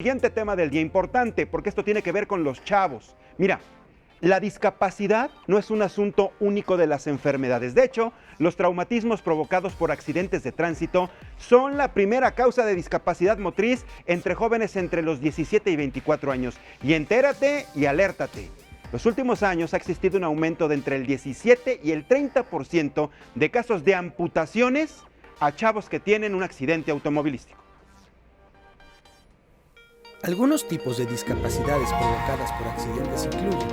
Siguiente tema del día, importante, porque esto tiene que ver con los chavos. Mira, la discapacidad no es un asunto único de las enfermedades. De hecho, los traumatismos provocados por accidentes de tránsito son la primera causa de discapacidad motriz entre jóvenes entre los 17 y 24 años. Y entérate y alértate. Los últimos años ha existido un aumento de entre el 17 y el 30% de casos de amputaciones a chavos que tienen un accidente automovilístico. Algunos tipos de discapacidades provocadas por accidentes incluyen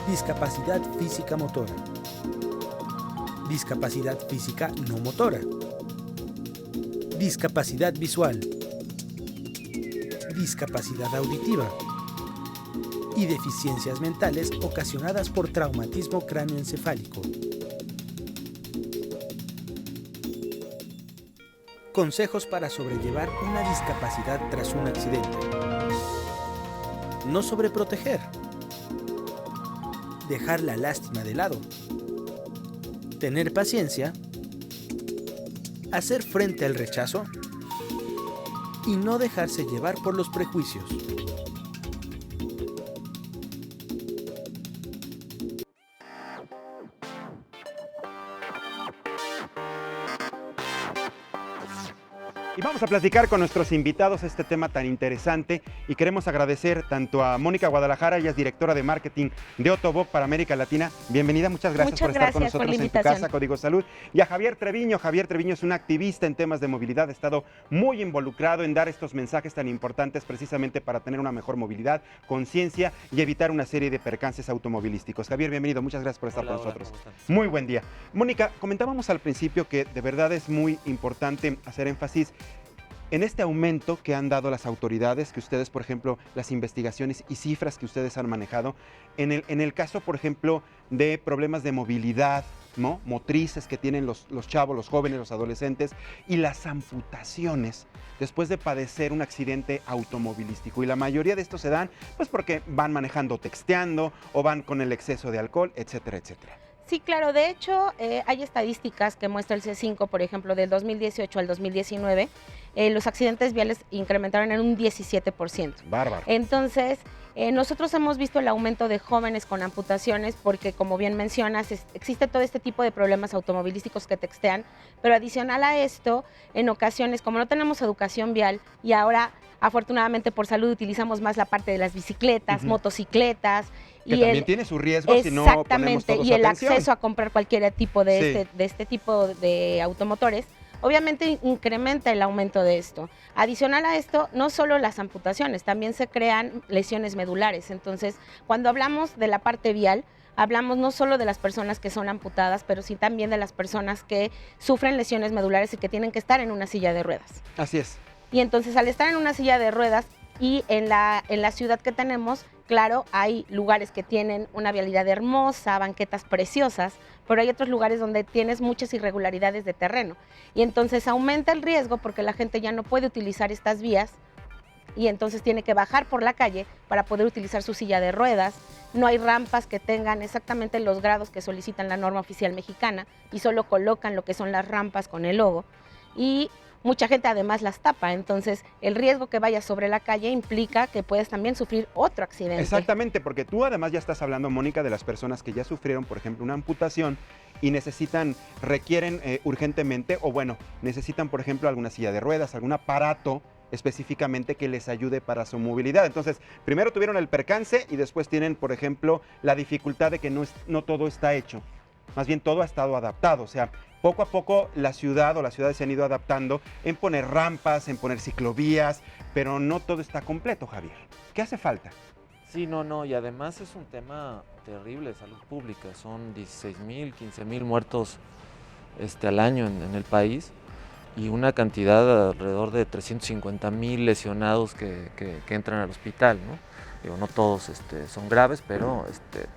discapacidad física motora, discapacidad física no motora, discapacidad visual, discapacidad auditiva y deficiencias mentales ocasionadas por traumatismo cráneoencefálico. Consejos para sobrellevar una discapacidad tras un accidente. No sobreproteger. Dejar la lástima de lado. Tener paciencia. Hacer frente al rechazo. Y no dejarse llevar por los prejuicios. Y vamos a platicar con nuestros invitados este tema tan interesante y queremos agradecer tanto a Mónica Guadalajara, ella es directora de marketing de Ottobock para América Latina. Bienvenida, muchas gracias por estar con nosotros en tu casa, Código Salud. Y a Javier Treviño. Javier Treviño es un activista en temas de movilidad, ha estado muy involucrado en dar estos mensajes tan importantes precisamente para tener una mejor movilidad, conciencia y evitar una serie de percances automovilísticos. Javier, bienvenido, muchas gracias por estar con nosotros. Muy buen día. Mónica, comentábamos al principio que de verdad es muy importante hacer énfasis en este aumento que han dado las autoridades, que ustedes, por ejemplo, las investigaciones y cifras que ustedes han manejado, en el caso, por ejemplo, de problemas de movilidad, ¿no?, motrices que tienen los chavos, los jóvenes, los adolescentes, y las amputaciones después de padecer un accidente automovilístico. Y la mayoría de estos se dan pues porque van manejando texteando o van con el exceso de alcohol, etcétera, etcétera. Sí, claro. De hecho, hay estadísticas que muestra el C5, por ejemplo, del 2018 al 2019, los accidentes viales incrementaron en un 17%. Bárbaro. Entonces, nosotros hemos visto el aumento de jóvenes con amputaciones porque, como bien mencionas, existe todo este tipo de problemas automovilísticos que textean, pero adicional a esto, en ocasiones, como no tenemos educación vial y ahora, afortunadamente por salud, utilizamos más la parte de las bicicletas, motocicletas, que también tiene su riesgo si no ponemos todos y el atención. acceso a comprar cualquier tipo de este tipo de automotores, obviamente incrementa el aumento de esto. Adicional a esto, no solo las amputaciones, también se crean lesiones medulares. Entonces, cuando hablamos de la parte vial, hablamos no solo de las personas que son amputadas, pero sí también de las personas que sufren lesiones medulares y que tienen que estar en una silla de ruedas. Así es. Y entonces, al estar en una silla de ruedas y en la ciudad que tenemos, claro, hay lugares que tienen una vialidad hermosa, banquetas preciosas, pero hay otros lugares donde tienes muchas irregularidades de terreno. Y entonces aumenta el riesgo porque la gente ya no puede utilizar estas vías y entonces tiene que bajar por la calle para poder utilizar su silla de ruedas. No hay rampas que tengan exactamente los grados que solicitan la norma oficial mexicana y solo colocan lo que son las rampas con el logo. Y mucha gente además las tapa, entonces el riesgo que vayas sobre la calle implica que puedes también sufrir otro accidente. Exactamente, porque tú además ya estás hablando, Mónica, de las personas que ya sufrieron, por ejemplo, una amputación y requieren urgentemente, o bueno, necesitan, por ejemplo, alguna silla de ruedas, algún aparato específicamente que les ayude para su movilidad. Entonces, primero tuvieron el percance y después tienen, por ejemplo, la dificultad de que no todo está hecho. Más bien todo ha estado adaptado, o sea, poco a poco la ciudad o las ciudades se han ido adaptando en poner rampas, en poner ciclovías, pero no todo está completo, Javier. ¿Qué hace falta? Sí, no, y además es un tema terrible de salud pública. Son 16,000, 15,000 muertos al año en el país y una cantidad alrededor de 350,000 lesionados que entran al hospital, ¿no? Digo, no todos son graves, pero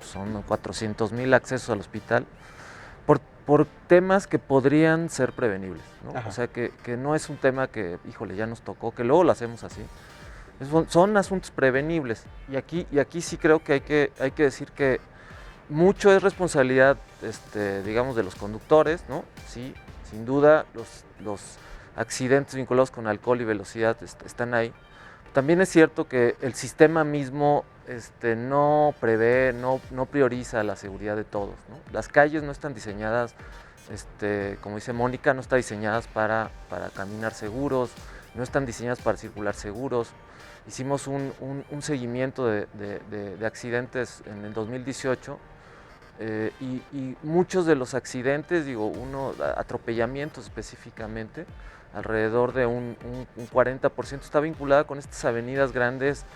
son 400,000 accesos al hospital por temas que podrían ser prevenibles, ¿no? O sea, que no es un tema que, híjole, ya nos tocó, que luego lo hacemos así. Son asuntos prevenibles y aquí sí creo que hay que decir que mucho es responsabilidad, digamos, de los conductores, ¿no? Sí, sin duda los accidentes vinculados con alcohol y velocidad están ahí, También es cierto que el sistema mismo no prevé, no prioriza la seguridad de todos, ¿no? Las calles no están diseñadas, como dice Mónica, no están diseñadas para caminar seguros, no están diseñadas para circular seguros. Hicimos un seguimiento de accidentes en el 2018 y muchos de los accidentes, atropellamientos específicamente, alrededor de un 40% está vinculada con estas avenidas grandes,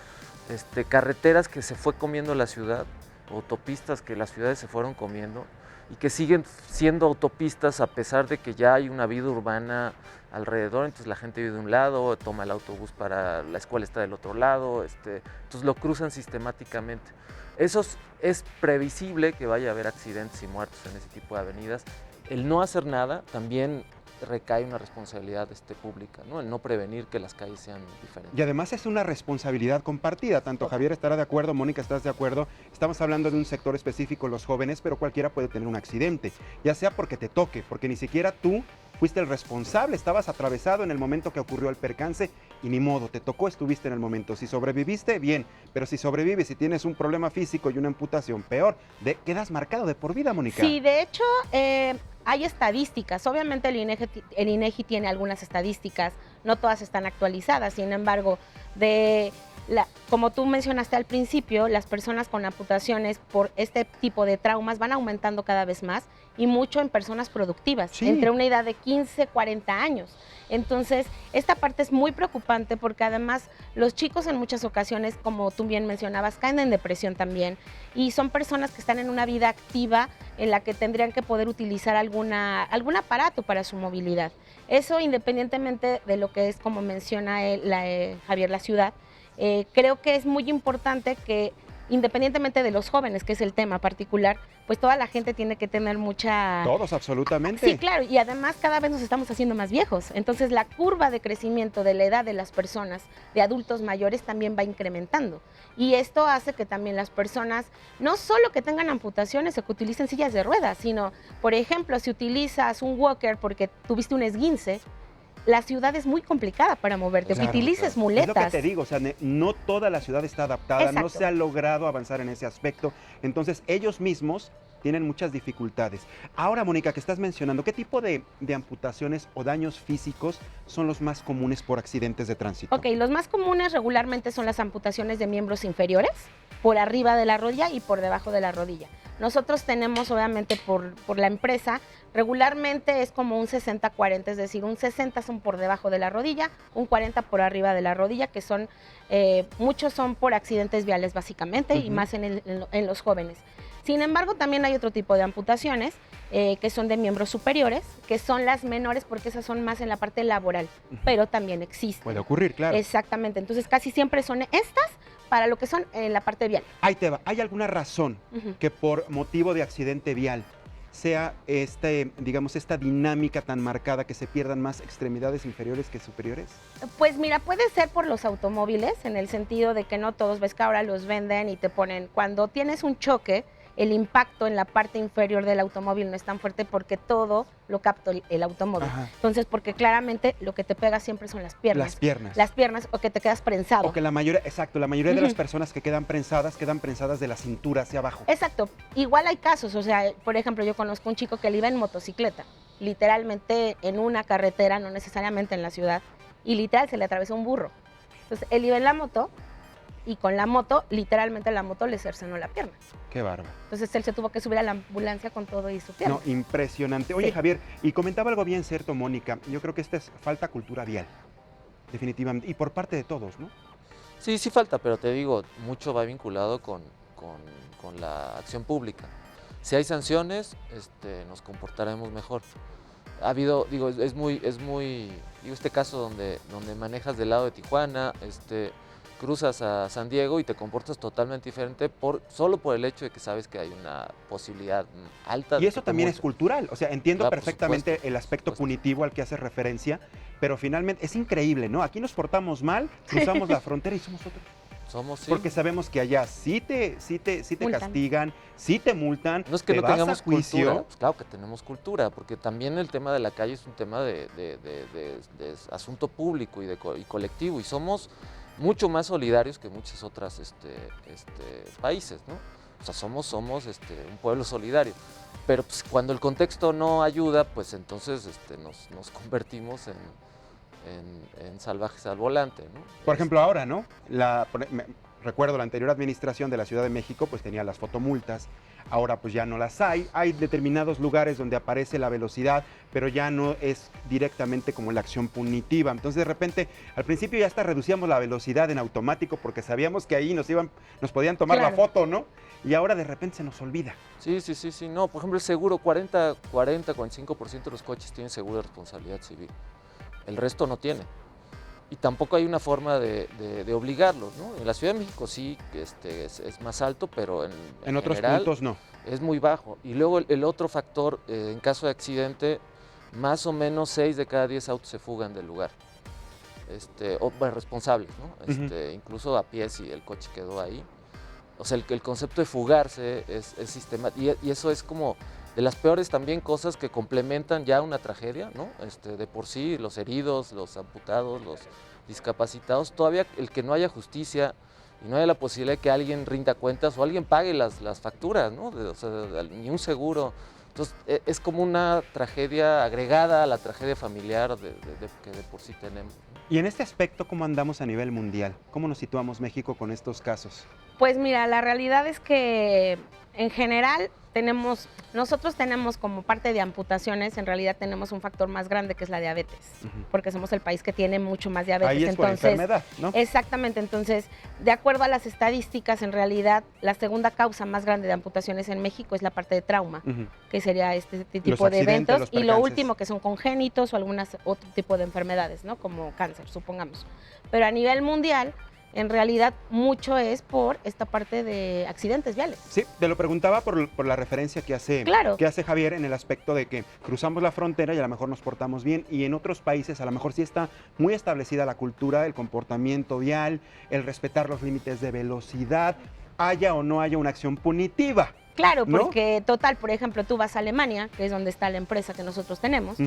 carreteras que se fue comiendo la ciudad, autopistas que las ciudades se fueron comiendo y que siguen siendo autopistas a pesar de que ya hay una vida urbana alrededor. Entonces la gente vive de un lado, toma el autobús para la escuela, está del otro lado, entonces lo cruzan sistemáticamente. Es previsible que vaya a haber accidentes y muertos en ese tipo de avenidas. El no hacer nada también recae una responsabilidad pública, ¿no? El no prevenir que las calles sean diferentes. Y además es una responsabilidad compartida, tanto Javier estará de acuerdo, Mónica estás de acuerdo, estamos hablando de un sector específico, los jóvenes, pero cualquiera puede tener un accidente, ya sea porque te toque, porque ni siquiera tú fuiste el responsable, estabas atravesado en el momento que ocurrió el percance y ni modo, te tocó, estuviste en el momento. Si sobreviviste, bien, pero si sobrevives y tienes un problema físico y una amputación, peor, quedas marcado de por vida, Mónica. Sí, de hecho, hay estadísticas. Obviamente el INEGI tiene algunas estadísticas, no todas están actualizadas, sin embargo, como tú mencionaste al principio, las personas con amputaciones por este tipo de traumas van aumentando cada vez más y mucho en personas productivas, sí, entre una edad de 15, 40 años. Entonces, esta parte es muy preocupante porque además los chicos en muchas ocasiones, como tú bien mencionabas, caen en depresión también y son personas que están en una vida activa en la que tendrían que poder utilizar algún aparato para su movilidad. Eso independientemente de lo que es, como menciona Javier, la ciudad, creo que es muy importante que independientemente de los jóvenes, que es el tema particular, pues toda la gente tiene que tener mucha... Todos, absolutamente. Sí, claro, y además cada vez nos estamos haciendo más viejos, entonces la curva de crecimiento de la edad de las personas, de adultos mayores, también va incrementando. Y esto hace que también las personas, no solo que tengan amputaciones o que utilicen sillas de ruedas, sino, por ejemplo, si utilizas un walker porque tuviste un esguince, la ciudad es muy complicada para moverte, Claro, utilices claro. muletas. Es lo que te digo, o sea, no toda la ciudad está adaptada, Exacto. no se ha logrado avanzar en ese aspecto, entonces ellos mismos tienen muchas dificultades. Ahora, Mónica, que estás mencionando, ¿qué tipo de amputaciones o daños físicos son los más comunes por accidentes de tránsito? Ok, los más comunes regularmente son las amputaciones de miembros inferiores, por arriba de la rodilla y por debajo de la rodilla. Nosotros tenemos, obviamente, por la empresa, regularmente es como un 60-40, es decir, un 60 son por debajo de la rodilla, un 40 por arriba de la rodilla, que son, muchos son por accidentes viales básicamente, y más en los jóvenes. Sin embargo, también hay otro tipo de amputaciones, que son de miembros superiores, que son las menores porque esas son más en la parte laboral, pero también existen. Puede ocurrir, claro. Exactamente, entonces casi siempre son estas para lo que son en la parte vial. Ahí te va. ¿Hay alguna razón que por motivo de accidente vial sea digamos, esta dinámica tan marcada que se pierdan más extremidades inferiores que superiores? Pues mira, puede ser por los automóviles, en el sentido de que no todos, ves que ahora los venden y te ponen, cuando tienes un choque, el impacto en la parte inferior del automóvil no es tan fuerte porque todo lo capta el automóvil. Ajá. Entonces, porque claramente lo que te pega siempre son las piernas. Las piernas. Las piernas, o que te quedas prensado. O que la mayoría de las personas que quedan prensadas de la cintura hacia abajo. Exacto. Igual hay casos, o sea, por ejemplo, yo conozco un chico que él iba en motocicleta, literalmente en una carretera, no necesariamente en la ciudad, y literal se le atravesó un burro. Entonces, él iba en la moto, y con la moto, literalmente la moto le cercenó la pierna. Qué bárbaro. Entonces él se tuvo que subir a la ambulancia con todo y su pierna. No, impresionante. Oye, Sí. Javier, y comentaba algo bien cierto, Mónica. Yo creo que esta es falta cultura vial, definitivamente, y por parte de todos, ¿no? Sí, sí falta, pero te digo, mucho va vinculado con la acción pública. Si hay sanciones, nos comportaremos mejor. Ha habido, digo, es muy, digo, este caso donde manejas del lado de Tijuana, cruzas a San Diego y te comportas totalmente diferente solo por el hecho de que sabes que hay una posibilidad alta. Y eso también es cultural, o sea, entiendo Claro, por perfectamente supuesto, el aspecto por supuesto. punitivo al que haces referencia, pero finalmente es increíble, ¿no? Aquí nos portamos mal, cruzamos la frontera y somos otros. Somos, sí. Porque sabemos que allá sí te Multan. castigan, sí te multan, No es que te no vas a tengamos juicio. cultura, pues claro que tenemos cultura, porque también el tema de la calle es un tema de asunto público y colectivo, y somos mucho más solidarios que muchos otros países, ¿no? O sea, somos un pueblo solidario. Pero pues, cuando el contexto no ayuda, pues entonces nos convertimos en salvajes al volante, ¿no? Por ejemplo, ahora, ¿no? Recuerdo la anterior administración de la Ciudad de México, pues tenía las fotomultas. Ahora pues ya no las hay. Hay determinados lugares donde aparece la velocidad, pero ya no es directamente como la acción punitiva. Entonces de repente, al principio ya hasta reducíamos la velocidad en automático porque sabíamos que ahí nos podían tomar la foto, ¿no? Y ahora de repente se nos olvida. Sí. No, por ejemplo, el seguro, 45% de los coches tienen seguro de responsabilidad civil. El resto no tiene. Y tampoco hay una forma de obligarlos, ¿no? En la Ciudad de México sí es más alto, pero en otros general puntos no. Es muy bajo. Y luego el otro factor, en caso de accidente, más o menos 6 de cada 10 autos se fugan del lugar. Responsables, ¿no? Incluso a pie si el coche quedó ahí. O sea, el concepto de fugarse es sistemático. Y eso es como de las peores también cosas que complementan ya una tragedia, ¿no? De por sí, los heridos, los amputados, los discapacitados, todavía el que no haya justicia y no haya la posibilidad de que alguien rinda cuentas o alguien pague las facturas, ¿no? O sea, ni un seguro. Entonces, es como una tragedia agregada a la tragedia familiar que de por sí tenemos. Y en este aspecto, ¿cómo andamos a nivel mundial? ¿Cómo nos situamos México con estos casos? Pues mira, la realidad es que en general nosotros tenemos como parte de amputaciones, en realidad tenemos un factor más grande que es la diabetes, porque somos el país que tiene mucho más diabetes. Ahí es entonces, por enfermedad, ¿no? Exactamente, entonces, de acuerdo a las estadísticas, en realidad la segunda causa más grande de amputaciones en México es la parte de trauma, que sería este tipo de eventos, y lo último que son congénitos o algunas otro tipo de enfermedades, ¿no? Como cáncer, supongamos. Pero a nivel mundial, en realidad mucho es por esta parte de accidentes viales. Sí, te lo preguntaba por la referencia que hace Javier en el aspecto de que cruzamos la frontera y a lo mejor nos portamos bien, y en otros países a lo mejor sí está muy establecida la cultura, el comportamiento vial, el respetar los límites de velocidad, haya o no haya una acción punitiva. Claro, ¿no? porque total, por ejemplo, tú vas a Alemania, que es donde está la empresa que nosotros tenemos,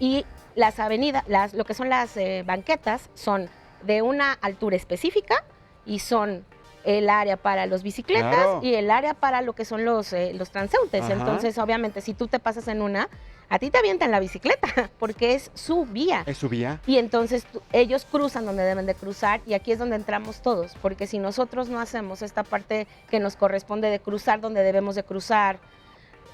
y las avenidas, lo que son las banquetas son de una altura específica y son el área para los bicicletas y el área para lo que son los transeúntes. Entonces, obviamente, si tú te pasas en una, a ti te avientan la bicicleta porque es su vía. Es su vía. Y entonces ellos cruzan donde deben de cruzar y aquí es donde entramos todos, porque si nosotros no hacemos esta parte que nos corresponde de cruzar donde debemos de cruzar,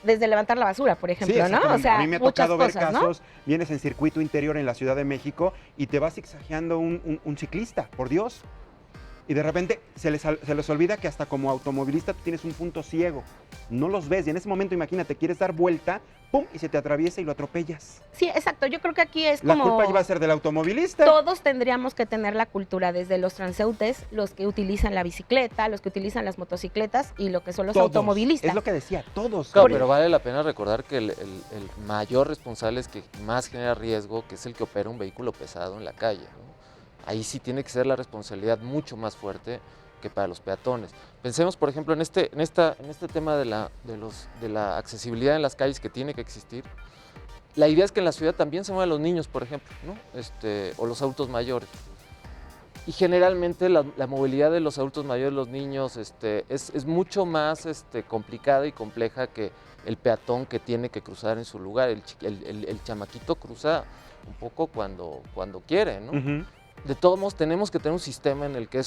desde levantar la basura, por ejemplo, ¿no? O sea, a mí me ha tocado ver casos, ¿no? Vienes en circuito interior en la Ciudad de México y te va zigzagueando un ciclista, por Dios. Y de repente se les olvida que hasta como automovilista tú tienes un punto ciego. No los ves y en ese momento, imagínate, quieres dar vuelta, ¡pum! Y se te atraviesa y lo atropellas. Sí, exacto. Yo creo que aquí es la como... culpa va a ser del automovilista. Todos tendríamos que tener la cultura, desde los transeúntes, los que utilizan la bicicleta, los que utilizan las motocicletas y lo que son los automovilistas. Es lo que decía, todos. Claro, pero vale la pena recordar que el mayor responsable es que más genera riesgo, que es el que opera un vehículo pesado en la calle, ¿no? Ahí sí tiene que ser la responsabilidad mucho más fuerte que para los peatones. Pensemos, por ejemplo, en este tema de la accesibilidad en las calles que tiene que existir. La idea es que en la ciudad también se muevan los niños, por ejemplo, ¿no? O los adultos mayores. Y generalmente la movilidad de los adultos mayores, los niños, es mucho más complicada y compleja que el peatón que tiene que cruzar en su lugar. El chamaquito cruza un poco cuando quiere, ¿no? De todos modos, tenemos que tener un sistema en el que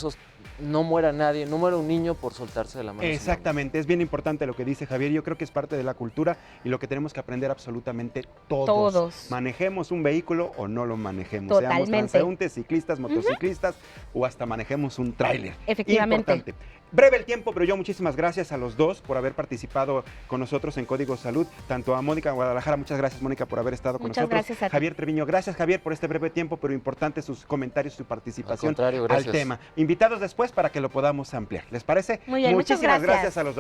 no muera nadie, no muera un niño por soltarse de la mano. Exactamente, es bien importante lo que dice Javier. Yo creo que es parte de la cultura y lo que tenemos que aprender absolutamente todos. Manejemos un vehículo o no lo manejemos. Totalmente. Seamos transeúntes, ciclistas, motociclistas o hasta manejemos un tráiler. Efectivamente. Importante. Breve el tiempo, pero yo muchísimas gracias a los dos por haber participado con nosotros en Código Salud, tanto a Mónica Guadalajara, muchas gracias Mónica por haber estado con nosotros. Gracias a ti. Javier Treviño, gracias Javier por este breve tiempo, pero importante sus comentarios, su participación al tema. Invitados después para que lo podamos ampliar, ¿les parece? Muy bien, Muchísimas muchas gracias a los dos.